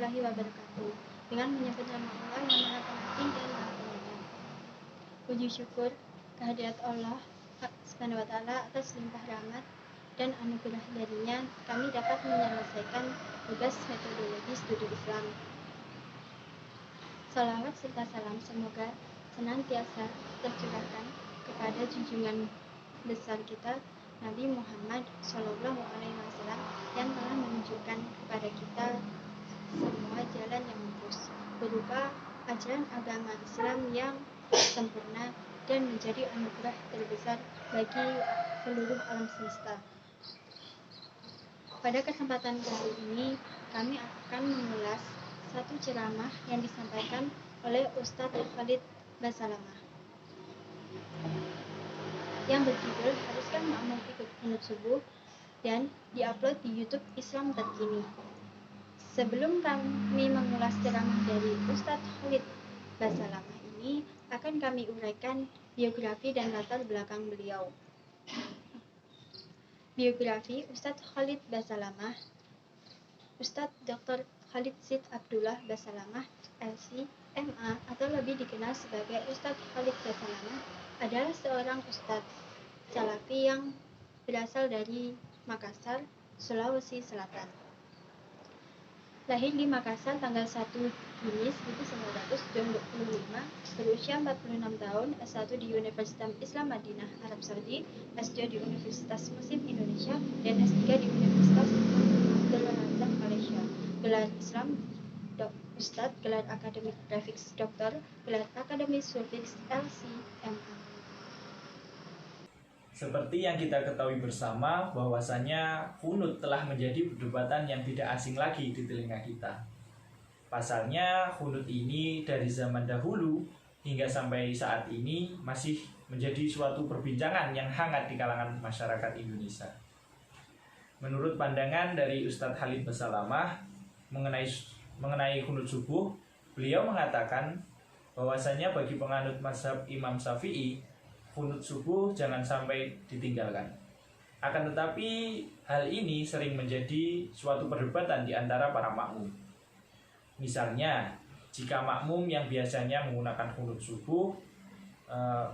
warahmatullahi wabarakatuh. Dengan menyebut nama Allah yang Maha Pengasih dan Maha Penyayang. Puji syukur kehadirat Allah Subhanahu wa Ta'ala atas limpah rahmat dan anugerah darinya, kami dapat menyelesaikan tugas metodologi studi Islam. Salawat serta salam semoga senantiasa tercurahkan kepada junjungan besar kita Nabi Muhammad SAW yang telah menunjukkan kepada kita semua jalan yang lurus berupa ajaran agama Islam yang sempurna dan menjadi anugerah terbesar bagi seluruh alam semesta. Pada kesempatan kali ini kami akan mengulas satu ceramah yang disampaikan oleh Ustadz Khalid Basalamah yang berjudul Haruskah Makmum Ikut Qunut Subuh dan diupload di YouTube Islam Terkini. Sebelum kami mengulas ceramah dari Ustadz Khalid Basalamah ini, akan kami uraikan biografi dan latar belakang beliau. Biografi Ustadz Khalid Basalamah. Ustadz Dr. Khalid Sid Abdullah Basalamah, LC, MA, atau lebih dikenal sebagai Ustadz Khalid Basalamah, adalah seorang ustadz Salafi yang berasal dari Makassar, Sulawesi Selatan. Lahir di Makassar tanggal 1 Juni 1925, berusia 46 tahun, S1 di Universitas Islam Madinah, Arab Saudi, S2 di Universitas Muslim Indonesia, dan S3 di Universitas Abdul Razak Malaysia. Gelar Islam Ustadz, gelar akademik Grafis Doktor, gelar akademik Sufiks LC, MA. Seperti yang kita ketahui bersama bahwasanya kunut telah menjadi perdebatan yang tidak asing lagi di telinga kita. Pasalnya kunut ini dari zaman dahulu hingga sampai saat ini masih menjadi suatu perbincangan yang hangat di kalangan masyarakat Indonesia. Menurut pandangan dari Ustadz Khalid Basalamah mengenai kunut subuh, beliau mengatakan bahwasanya bagi penganut mazhab Imam Syafi'i, kunut subuh jangan sampai ditinggalkan. Akan tetapi hal ini sering menjadi suatu perdebatan di antara para makmum. Misalnya, jika makmum yang biasanya menggunakan kunut subuh,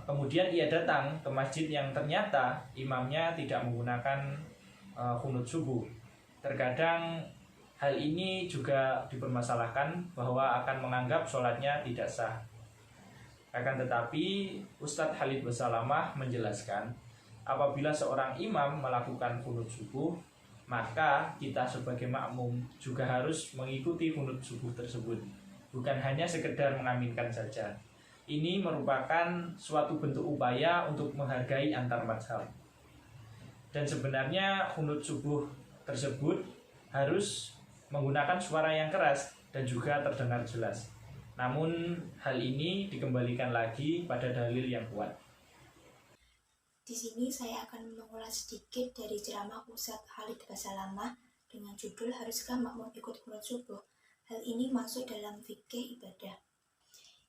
kemudian ia datang ke masjid yang ternyata imamnya tidak menggunakan kunut subuh, terkadang hal ini juga dipermasalahkan bahwa akan menganggap sholatnya tidak sah. Akan tetapi Ustadz Khalid Basalamah menjelaskan, apabila seorang imam melakukan kunut subuh, maka kita sebagai makmum juga harus mengikuti kunut subuh tersebut, bukan hanya sekedar mengaminkan saja. Ini merupakan suatu bentuk upaya untuk menghargai antar mazhab. Dan sebenarnya kunut subuh tersebut harus menggunakan suara yang keras dan juga terdengar jelas. Namun hal ini dikembalikan lagi pada dalil yang kuat. Di sini saya akan mengulas sedikit dari ceramah Ustadz Khalid Basalamah dengan judul Haruskah Makmum Ikut Qunut Subuh? Hal ini masuk dalam fikih ibadah.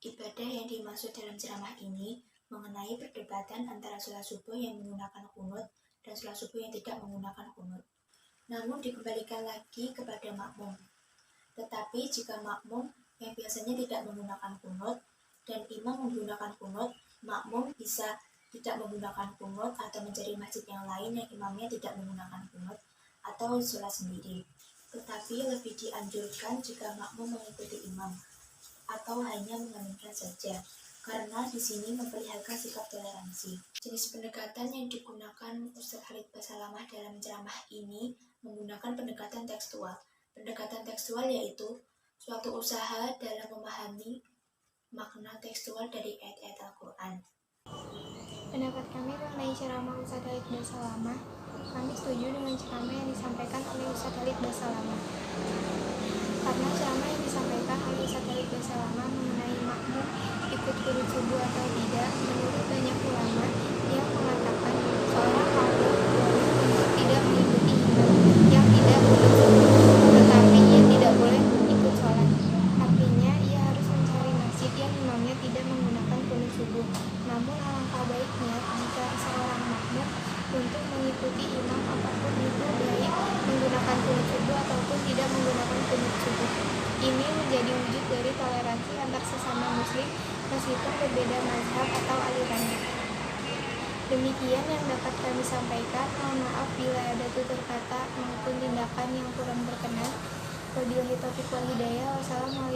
Ibadah yang dimaksud dalam ceramah ini mengenai perdebatan antara sholat subuh yang menggunakan qunut dan sholat subuh yang tidak menggunakan qunut. Namun dikembalikan lagi kepada makmum. Tetapi jika makmum yang biasanya tidak menggunakan qunut dan imam menggunakan qunut, makmum bisa tidak menggunakan qunut atau mencari masjid yang lain yang imamnya tidak menggunakan qunut atau sholat sendiri. Tetapi lebih dianjurkan jika makmum mengikuti imam atau hanya mengaminkan saja, karena di sini memperlihatkan sikap toleransi. Jenis pendekatan yang digunakan Ustadz Khalid Basalamah dalam ceramah ini menggunakan pendekatan tekstual. Pendekatan tekstual yaitu suatu usaha dalam memahami makna tekstual dari ayat-ayat Al-Quran. Pendapat kami mengenai ceramah Ustadz Khalid Basalamah, kami setuju dengan ceramah yang disampaikan oleh Ustadz Khalid Basalamah. Karena ceramah yang disampaikan oleh Ustadz Khalid Basalamah mengenai makmum ikut qunut subuh atau tidak, menurut banyak ulama yang mengatakan seorang makmum boleh untuk tidak mengikuti imam yang tidak qunut subuh, tetapi ia tidak boleh ikut sholat. Artinya ia harus mencari masjid yang imamnya tidak menggunakan qunut subuh. Namun alangkah baiknya jika seorang makmum untuk mengikuti imam apapun itu, baik menggunakan qunut subuh ataupun tidak menggunakan qunut subuh. menjadi wujud dari toleransi antar sesama muslim meskipun berbeda mazhab atau alirannya. Demikian yang dapat kami sampaikan. Mohon maaf bila ada tutur kata maupun tindakan yang kurang berkenan. Wabillahi taufiq wal hidayah. Wassalamualaikum